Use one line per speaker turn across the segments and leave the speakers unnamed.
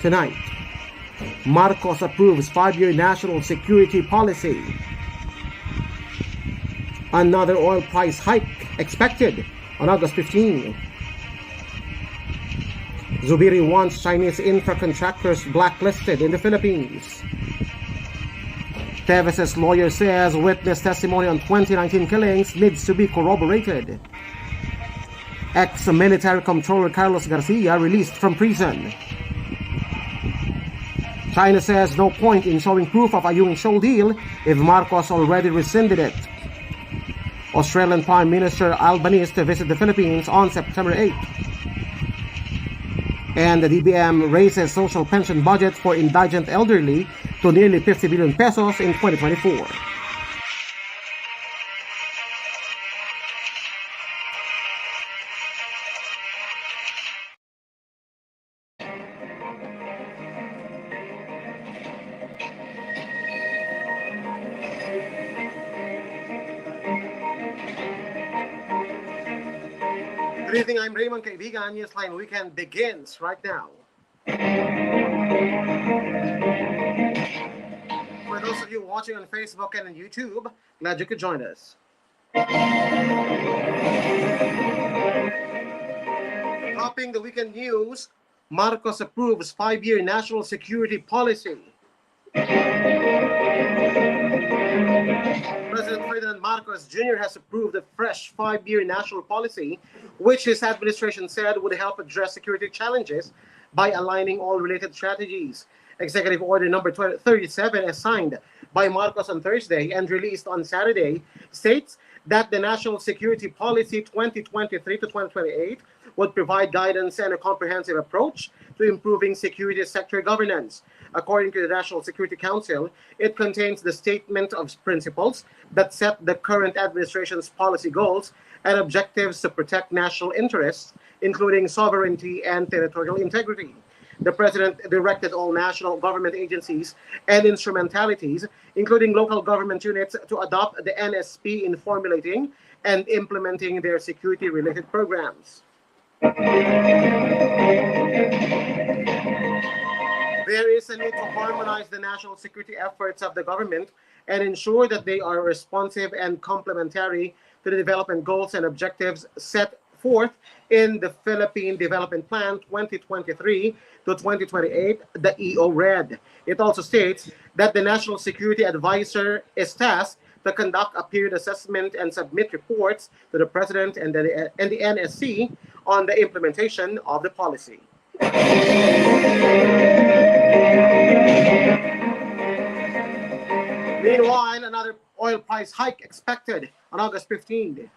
tonight. Marcos approves 5-year national security policy. Another oil price hike expected on August 15. Zubiri wants Chinese infra contractors blacklisted in the Philippines. Tevez' lawyer says witness testimony on 2019 killings needs to be corroborated. Ex-military controller Carlos Garcia released from prison. China says no point in showing proof of a Yung Shoal deal if Marcos already rescinded it. Australian Prime Minister Albanese to visit the Philippines on September 8. And the DBM raises social pension budget for indigent elderly to nearly 50 billion pesos in 2024. Good evening, I'm Raymond Kaibigan. Newsline Weekend begins right now. For those of you watching on Facebook and on YouTube, glad you could join us. Topping the weekend news, Marcos approves 5-year national security policy. President Ferdinand Marcos Jr. has approved a fresh 5-year national policy, which his administration said would help address security challenges by aligning all related strategies. Executive Order number 37, as signed by Marcos on Thursday and released on Saturday, states that the National Security Policy 2023 to 2028 would provide guidance and a comprehensive approach to improving security sector governance. According to the National Security Council, it contains the statement of principles that set the current administration's policy goals and objectives to protect national interests, including sovereignty and territorial integrity. The President directed all national government agencies and instrumentalities, including local government units, to adopt the NSP in formulating and implementing their security-related programs. There is a need to harmonize the national security efforts of the government and ensure that they are responsive and complementary to the development goals and objectives set forth in the Philippine Development Plan 2023 to 2028, the EO-RED. It also states that the National Security Advisor is tasked to conduct a period assessment and submit reports to the President and the NSC on the implementation of the policy. Meanwhile, another oil price hike expected on August 15th.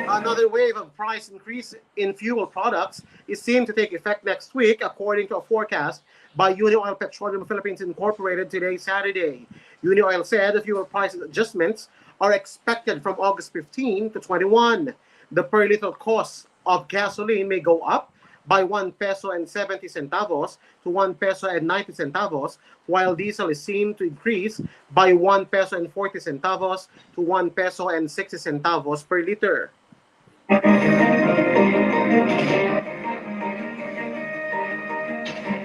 Another wave of price increase in fuel products is seen to take effect next week, according to a forecast by Unioil Petroleum Philippines Incorporated today, Saturday. Unioil said the fuel price adjustments are expected from August 15 to 21. The per liter cost of gasoline may go up by 1 peso and 70 centavos to 1 peso and 90 centavos, while diesel is seen to increase by 1 peso and 40 centavos to 1 peso and 60 centavos per liter.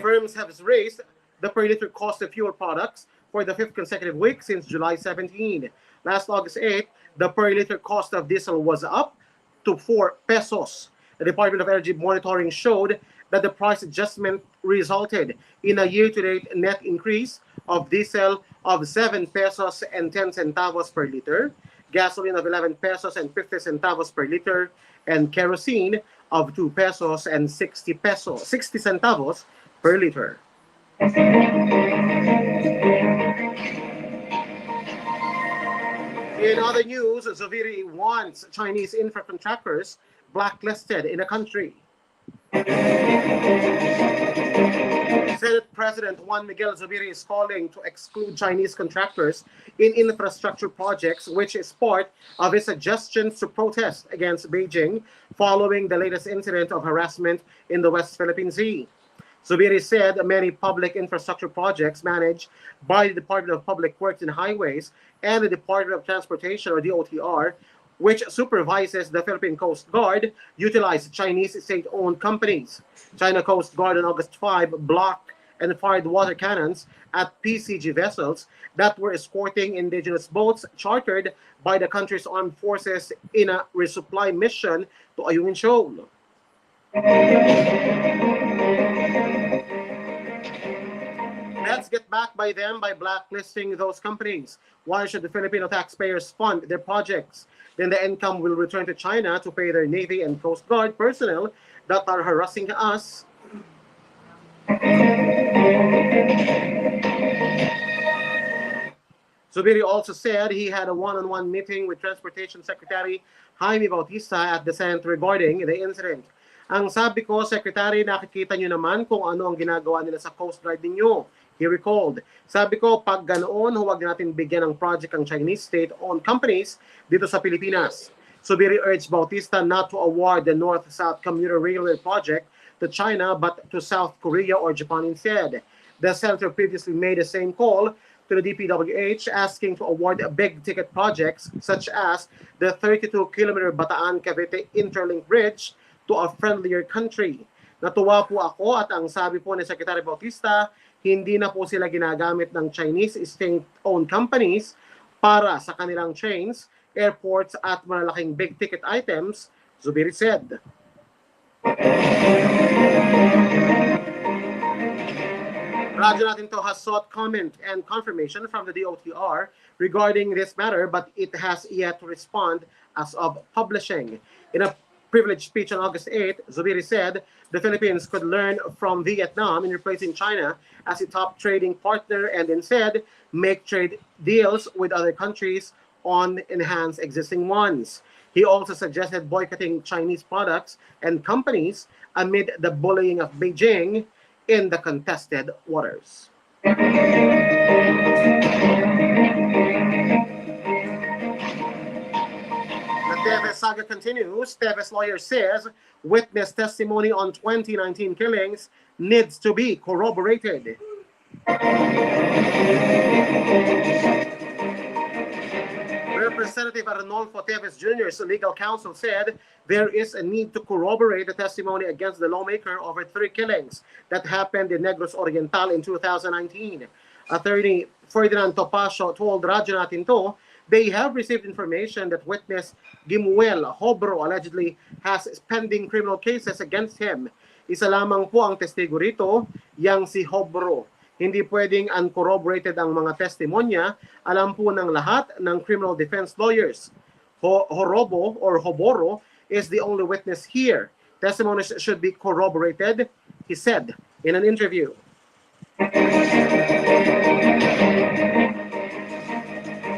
Firms have raised the per liter cost of fuel products for the 5th consecutive week since July 17. Last August 8, the per liter cost of diesel was up to 4 pesos. The Department of Energy monitoring showed that the price adjustment resulted in a year-to-date net increase of diesel of 7 pesos and 10 centavos per liter, gasoline of 11 pesos and 50 centavos per liter, and kerosene of 2 pesos and 60 centavos per liter. In other news, Zubiri wants Chinese infra contractors blacklisted in the country. Senate President Juan Miguel Zubiri is calling to exclude Chinese contractors in infrastructure projects, which is part of his suggestions to protest against Beijing following the latest incident of harassment in the West Philippine Sea. Zubiri said many public infrastructure projects managed by the Department of Public Works and Highways and the Department of Transportation, or DOTR, which supervises the Philippine Coast Guard, utilized Chinese state-owned companies. China Coast Guard on August 5 blocked and fired water cannons at PCG vessels that were escorting indigenous boats chartered by the country's armed forces in a resupply mission to Ayungin Shoal. Let's get back by them by blacklisting those companies. Why should the Filipino taxpayers fund their projects? Then the income will return to China to pay their Navy and Coast Guard personnel that are harassing us. Zubiri also said he had a one-on-one meeting with Transportation Secretary Jaime Bautista at the Senate regarding the incident. Ang sabi ko, Secretary, nakikita nyo naman kung ano ang ginagawa nila sa Coast Guard ninyo. He recalled. Sabi ko, pag ganoon, huwag natin bigyan ng project ang Chinese state-owned companies dito sa Pilipinas. Zubiri urged Bautista not to award the North-South Commuter Railway project to China but to South Korea or Japan instead. The senator previously made the same call to the DPWH asking to award big-ticket projects such as the 32-kilometer Bataan-Cavite Interlink Bridge to a friendlier country. Natuwa po ako at ang sabi po ni Secretary Bautista, hindi na po sila ginagamit ng Chinese state-owned companies para sa kanilang trains, airports at malalaking big-ticket items, Zubiri said. Radyo natin to has sought comment and confirmation from the DOTR regarding this matter, but it has yet to respond as of publishing. In a privileged speech on August 8, Zubiri said the Philippines could learn from Vietnam in replacing China as a top trading partner and instead make trade deals with other countries on enhanced existing ones. He also suggested boycotting Chinese products and companies amid the bullying of Beijing in the contested waters. Teves saga continues. Teves lawyer says witness testimony on 2019 killings needs to be corroborated. Representative Arnolfo Teves Jr.'s legal counsel said there is a need to corroborate the testimony against the lawmaker over 3 killings that happened in Negros Oriental in 2019. Attorney Ferdinand Topacio told Radyo Natin to they have received information that witness Gimuel Hobro allegedly has pending criminal cases against him. Isa lamang po ang testigo rito, yang si Hobro. Hindi pwedeng uncorroborated ang mga testimonya. Alam po ng lahat ng criminal defense lawyers. Horobo or Hoboro is the only witness here. Testimonies should be corroborated, he said in an interview.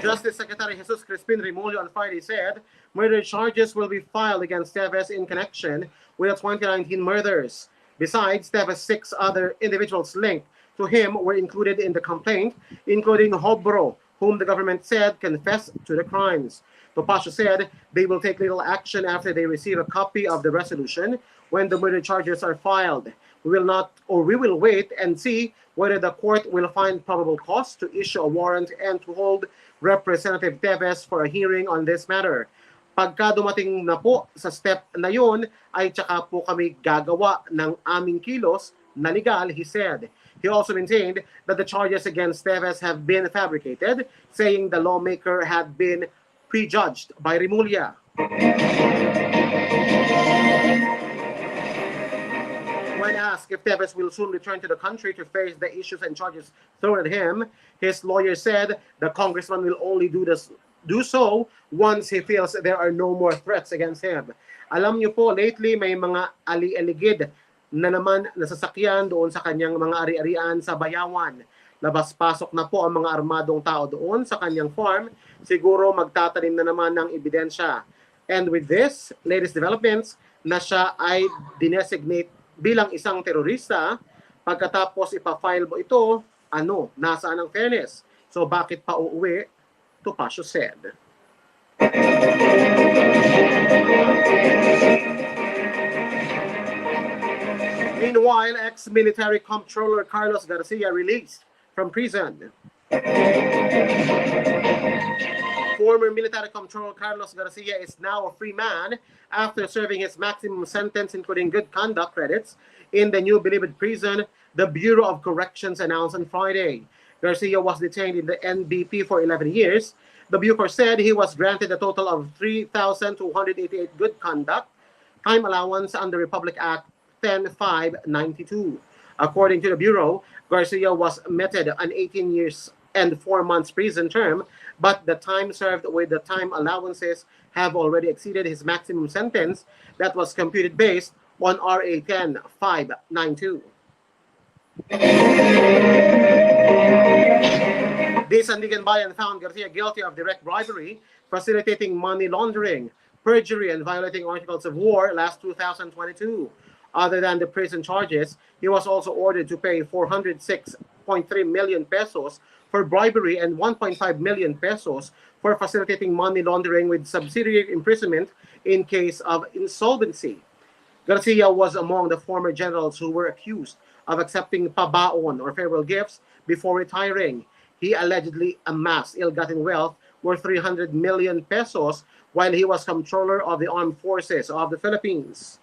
Justice Secretary Jesus Crispin Rimulyo on Friday said murder charges will be filed against Teves in connection with the 2019 murders. Besides, Teves' 6 other individuals linked to him were included in the complaint, including Hobro, whom the government said confessed to the crimes. Topacio said they will take legal action after they receive a copy of the resolution when the murder charges are filed. We will wait and see whether the court will find probable cause to issue a warrant and to hold Representative Teves for a hearing on this matter. Pagka dumating na po sa step na yun, ay tsaka po kami gagawa ng aming kilos na legal, he said. He also maintained that the charges against Teves have been fabricated, saying the lawmaker had been prejudged by Rimulya. When asked if Teves will soon return to the country to face the issues and charges thrown at him, his lawyer said the congressman will only do so once he feels there are no more threats against him. Alam niyo po, lately may mga ali-aligid na naman nasasakyan doon sa kanyang mga ari-arian sa Bayawan. Labas-pasok na po ang mga armadong tao doon sa kanyang farm. Siguro magtatanim na naman ng ebidensya. And with this latest developments, na siya ay dinesignate bilang isang terorista, pagkatapos ipa-file mo ito, nasaan ang fairness? So bakit pa uuwi? Topacio said. Meanwhile, ex-military comptroller Carlos Garcia released from prison. Former military comptroller Carlos Garcia is now a free man after serving his maximum sentence, including good conduct credits, in the New Bilibid prison, the Bureau of Corrections announced on Friday. Garcia was detained in the NBP for 11 years. The Bureau said he was granted a total of 3,288 good conduct time allowance under Republic Act 10592. According to the Bureau, Garcia was meted an 18 years and 4 months prison term, but the time served with the time allowances have already exceeded his maximum sentence that was computed based on RA 10592. The Sandigan Bayan found Garcia guilty of direct bribery, facilitating money laundering, perjury, and violating Articles of War last 2022. Other than the prison charges, he was also ordered to pay 406.3 million pesos for bribery and 1.5 million pesos for facilitating money laundering with subsidiary imprisonment in case of insolvency. Garcia was among the former generals who were accused of accepting pabaon or farewell gifts before retiring. He allegedly amassed ill-gotten wealth worth 300 million pesos while he was comptroller of the Armed Forces of the Philippines.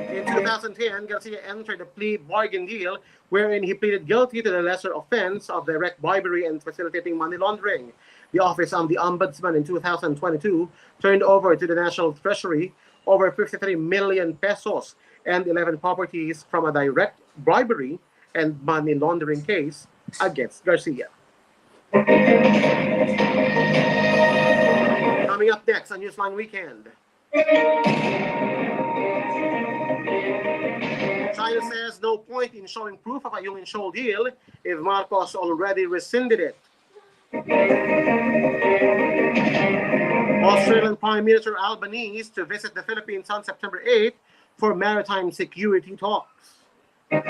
In 2010, Garcia entered a plea bargain deal wherein he pleaded guilty to the lesser offense of direct bribery and facilitating money laundering. The Office of the Ombudsman in 2022 turned over to the National Treasury over 53 million pesos and 11 properties from a direct bribery and money laundering case against Garcia. Coming up next on Newsline Weekend. China says no point in showing proof of a Yung Shoal deal if Marcos already rescinded it. Australian Prime Minister Albanese to visit the Philippines on September 8th for maritime security talks. And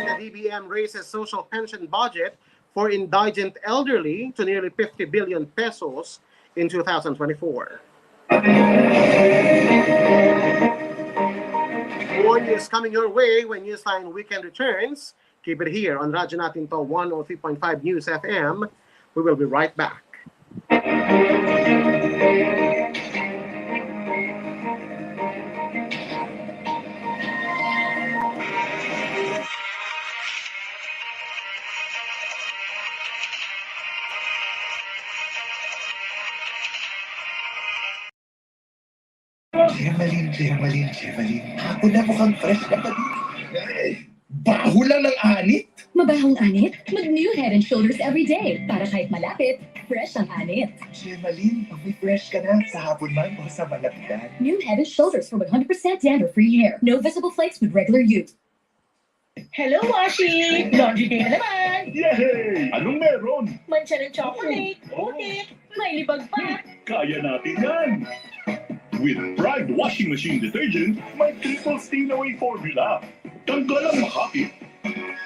the DBM raises social pension budget for indigent elderly to nearly 50 billion pesos in 2024. More news coming your way when Newsline Weekend returns. Keep it here on Radyo Natin to 103.5 News FM. We will be right back.
Evelyn. Ako na mukhang fresh ka pa din. Baho lang ng anit.
Mabahong anit? Mag-New Head & Shoulders every day. Para kahit malapit, fresh ang anit.
Evelyn, amoy fresh ka na sa hapon man o sa malapitan.
New Head & Shoulders for 100% dandruff-free hair. No visible flakes with regular use.
Hello, Washi! Laundry day na naman!
Yay! Anong meron?
Mancha ng chocolate, putik, may libag pa.
Kaya natin yan! With Pride Washing Machine Detergent, may triple stain-away formula. Tanggal ang makapit,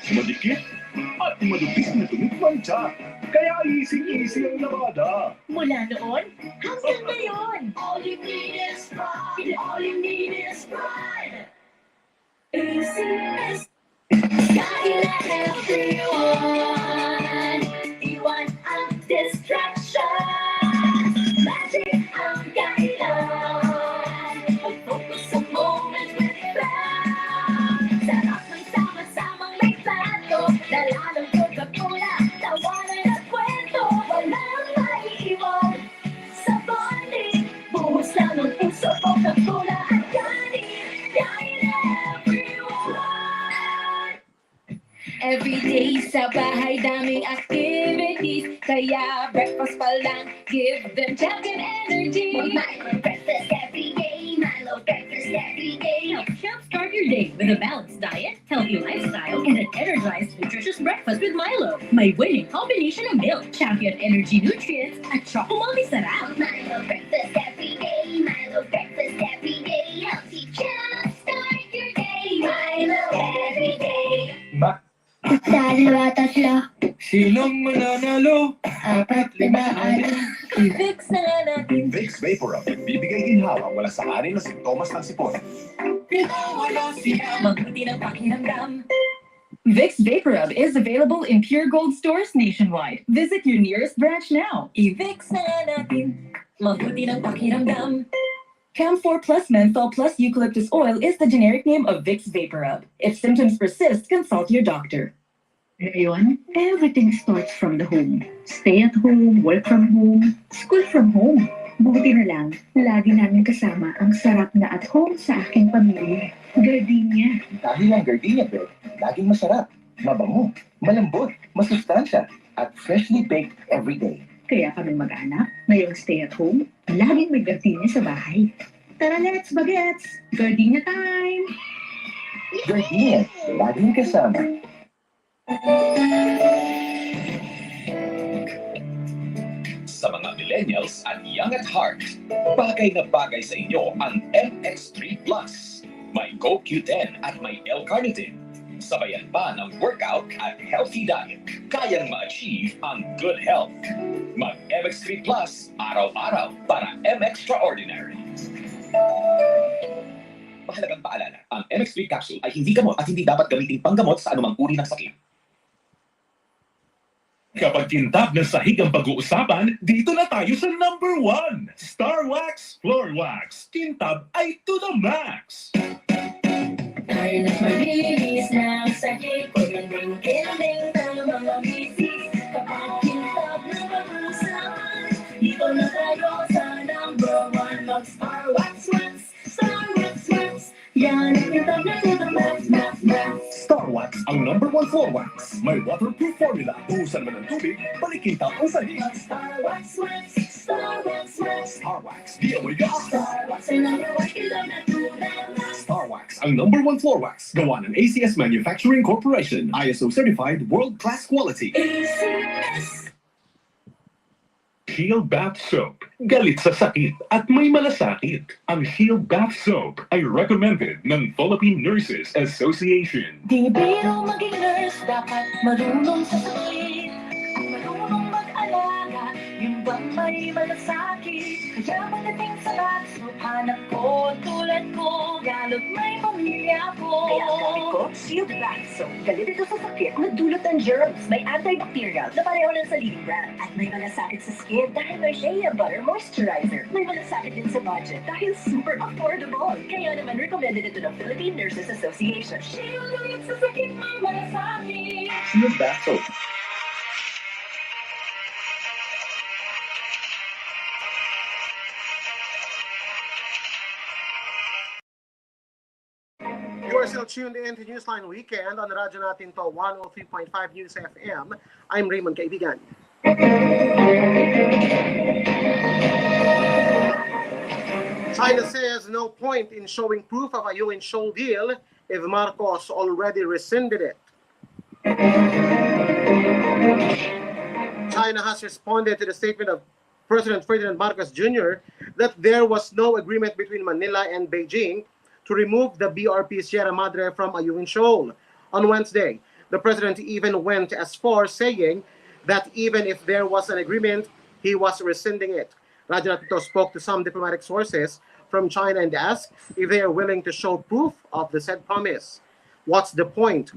madikit, at madupis na tumitmancha. Kaya easy-easy ang lavada.
Mula noon, hanggang ngayon.
All you need is pride. All you need is pride. ACS. Skyline everyone. Iwan ang distraction. Magic ang kailan. Mag-focus sa moment with fun. Sarap ng sama-samang may plato. Dala ng Coca-Cola. Tawanan at kwento. Walang maiiwan. Sa bonding. Buhos lang ng puso. Coca-Cola at kanin. Kain everyone.
Every day sa bahay daming activities. Kaya breakfast pa lang, give them champion energy.
Milo breakfast every day. Milo breakfast every day.
Jumpstart your day with a balanced diet, healthy lifestyle, and an energized, nutritious breakfast with Milo. May winning combination of milk, champion energy nutrients, at choco sarap.
Milo breakfast every day. Milo breakfast every day. Healthy jumpstart your day. Milo every day. Tatlo.
Sinong mananalo?
4, 5, 6.
Fix na nga natin.
Vicks Vapor Rub. Bibigay ginhawa wala sa anin na simptomas ng sipon.
Mabuti ng pakiramdam.
Vicks VapoRub is available in Pure Gold stores nationwide. Visit your nearest branch now.
I-Vicks na natin. Mabuti ng pakiramdam.
Camphor Plus Menthol Plus Eucalyptus Oil is the generic name of Vicks VapoRub. If symptoms persist, consult your doctor.
Ngayon, everything starts from the home. Stay at home, work from home, school from home. Buti na lang, lagi namin kasama ang sarap na at home sa aking pamilya. Gardenia.
Dahil ang Gardenia bread, laging masarap, mabango, malambot, masustansya, at freshly baked every day.
Kaya kami mag-anak, ngayong stay at home, laging may gardenia sa bahay. Tara, let's bagets! Gardenia time!
Gardenia, laging kasama.
Sa mga millennials at young at heart, bagay na bagay sa inyo ang MX3 Plus. May CoQ10 at may L-carnitine. Sabayan pa ng workout at healthy diet. Kayang ma-achieve ang good health. Mag-MX3 Plus araw-araw para M-Extraordinary. Mahalagang paalala, ang MX3 capsule ay hindi gamot at hindi dapat gamitin panggamot sa anumang uri ng sakit.
Kapag kintab ng sahig ang pag-uusapan, dito na tayo sa number 1. Star Wax Floor Wax. Kintab ay to the max.
Tayo na't malinis ng sakit. Kulang-ding-ding tayo mga bisis. Kapag kintab na pag-uusapan, dito na tayo sa number 1. Mag-Star Wax Wax. Star Wax Wax. Yan ang kintab na to the max, max, max.
Star Wax ang number 1 floor wax. May waterproof formula. Buhusan mo ng tubig, balikintab ang sahig.
Star Wax Wax. Star Wax Wax.
Star Wax, di amoy gas.
Star Wax ay number 1 kintab na to the max.
Star Wax ang number 1 floor wax. Gawa ng ACS Manufacturing Corporation. ISO certified world-class quality.
ACS.
Shield Bath Soap. Galit sa sakit at may malasakit. Ang Shield Bath Soap ay recommended ng Philippine Nurses Association.
Di biro maging nurse, dapat marunong sa sakit. Marunong mag-alaga, yung bang may malasakit. Kaya pagdating sa bathroom, hanap ko tulad ko, lalo't may pamilya ko.
Kaya ang gamit ko, Shield Bath Soap. Galit ito sa sakit na dulot ng germs. May antibacterial na pareho lang sa leading brand. At may malasakit sa skin dahil may Shea Butter Moisturizer. May malasakit din sa budget dahil super affordable. Kaya naman recommended ito ng Philippine Nurses Association.
Shield ulit sa sakit, may malasakit.
Shield Bath Soap.
You are still tuned in to Newsline Weekend on the radyo natin to 103.5 News FM. I'm Raymond Kaibigan. China says no point in showing proof of a UN Shoal deal if Marcos already rescinded it. China has responded to the statement of President Ferdinand Marcos Jr. that there was no agreement between Manila and Beijing to remove the BRP Sierra Madre from a UN shoal. On Wednesday, the president even went as far saying that even if there was an agreement, he was rescinding it. Radyo Natito spoke to some diplomatic sources from China and asked if they are willing to show proof of the said promise. What's the point?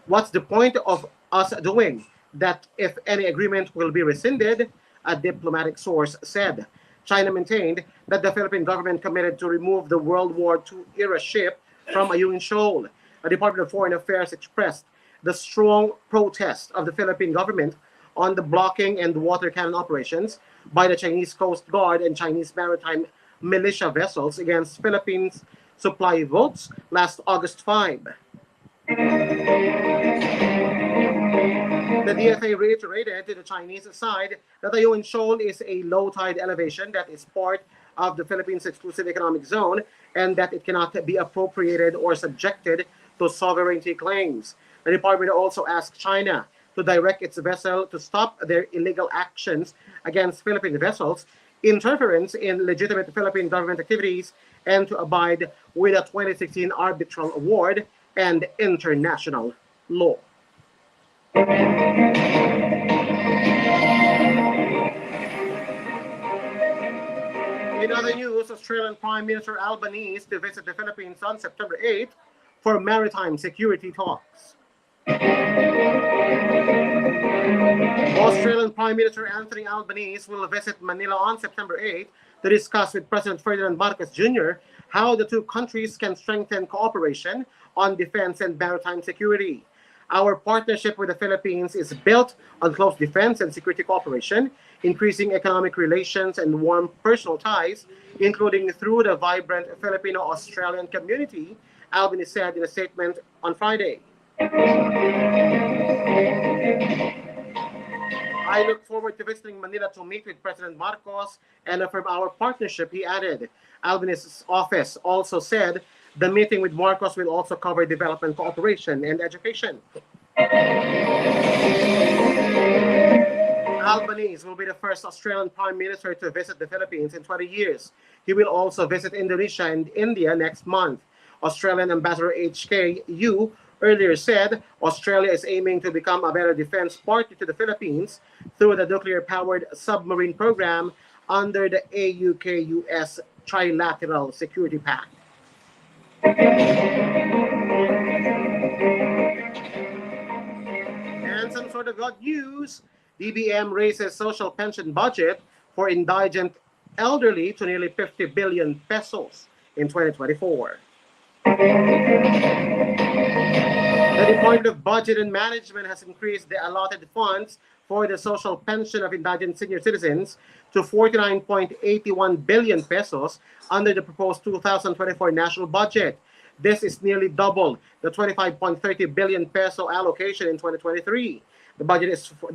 What's the point of us doing that if any agreement will be rescinded? A diplomatic source said. China maintained that the Philippine government committed to remove the World War II era ship from a UN shoal. The Department of Foreign Affairs expressed the strong protest of the Philippine government on the blocking and water cannon operations by the Chinese Coast Guard and Chinese maritime militia vessels against Philippines' supply boats last August 5. The DFA reiterated to the Chinese side that the UN shoal is a low tide elevation that is part of the Philippines' exclusive economic zone and that it cannot be appropriated or subjected to sovereignty claims. The department also asked China to direct its vessel to stop their illegal actions against Philippine vessels, interference in legitimate Philippine government activities, and to abide with the 2016 arbitral award and international law. In other news, Australian Prime Minister Albanese to visit the Philippines on September 8th for maritime security talks. Australian Prime Minister Anthony Albanese will visit Manila on September 8 to discuss with President Ferdinand Marcos Jr. how the two countries can strengthen cooperation on defense and maritime security. Our partnership with the Philippines is built on close defense and security cooperation, increasing economic relations and warm personal ties, including through the vibrant Filipino-Australian community, Albanese said in a statement on Friday. I look forward to visiting Manila to meet with President Marcos and affirm our partnership, he added. Albanese's office also said the meeting with Marcos will also cover development cooperation and education. Albanese will be the first Australian Prime Minister to visit the Philippines in 20 years. He will also visit Indonesia and India next month. Australian Ambassador H.K. Yu earlier said Australia is aiming to become a better defense partner to the Philippines through the nuclear-powered submarine program under the AUKUS Trilateral Security Pact. And some sort of good news, DBM raises social pension budget for indigent elderly to nearly 50 billion pesos in 2024. The Department of Budget and Management has increased the allotted funds for the social pension of indigent senior citizens to 49.81 billion pesos under the proposed 2024 national budget. This is nearly double the 25.30 billion peso allocation in 2023. The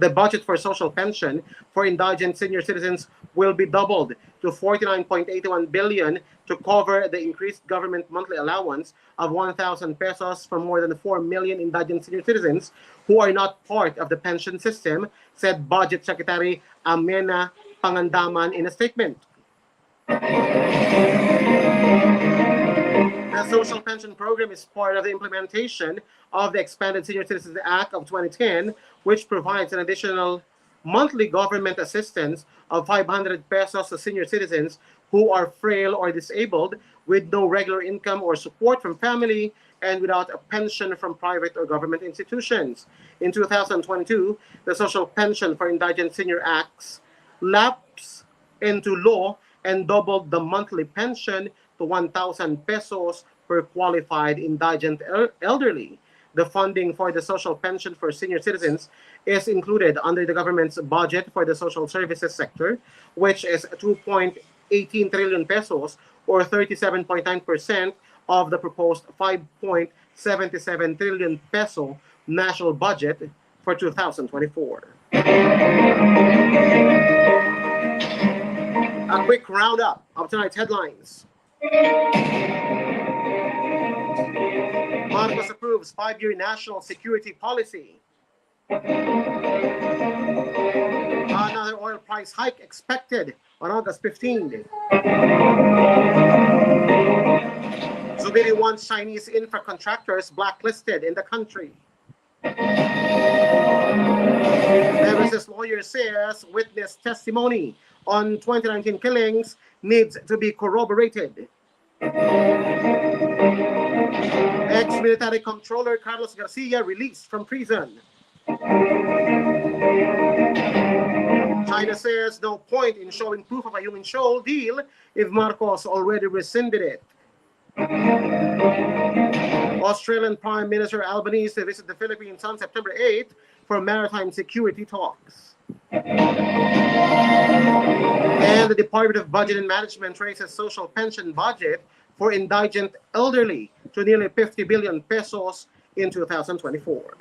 budget for social pension for indigent senior citizens will be doubled to 49.81 billion to cover the increased government monthly allowance of 1,000 pesos for more than 4 million indigent senior citizens who are not part of the pension system, said Budget Secretary Amena Pangandaman in a statement. The social pension program is part of the implementation of the Expanded Senior Citizens Act of 2010, which provides an additional monthly government assistance of 500 pesos to senior citizens who are frail or disabled with no regular income or support from family and without a pension from private or government institutions. In 2022, the Social Pension for Indigent Senior Acts lapsed into law and doubled the monthly pension to 1,000 pesos per qualified indigent elderly. The funding for the social pension for senior citizens is included under the government's budget for the social services sector, which is 2.18 trillion pesos or 37.9% of the proposed 5.77 trillion peso national budget for 2024. A quick roundup of tonight's headlines. Marcos approves 5-year national security policy. Another oil price hike expected on August 15. Zubiri wants Chinese infra contractors blacklisted in the country. Neves' lawyer says witness testimony on 2019 killings needs to be corroborated. Ex-military controller Carlos Garcia released from prison. China says no point in showing proof of a human shoal deal if Marcos already rescinded it. Australian Prime Minister Albanese to visit the Philippines on September 8th for maritime security talks. And the Department of Budget and Management raises social pension budget for indigent elderly to nearly 50 billion pesos in 2024.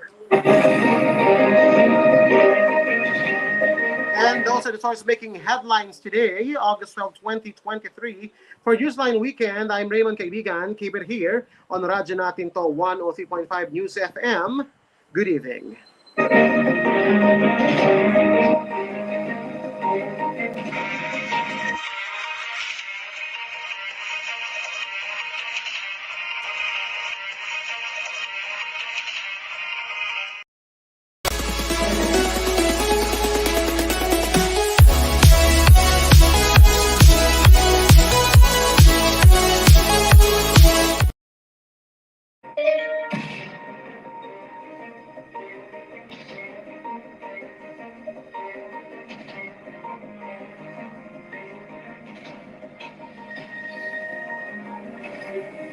And those are the stories making headlines today, August 12, 2023. For Newsline Weekend, I'm Raymond Kaibigan. Keep it here on Radyo Natin to 103.5 News FM. Good evening.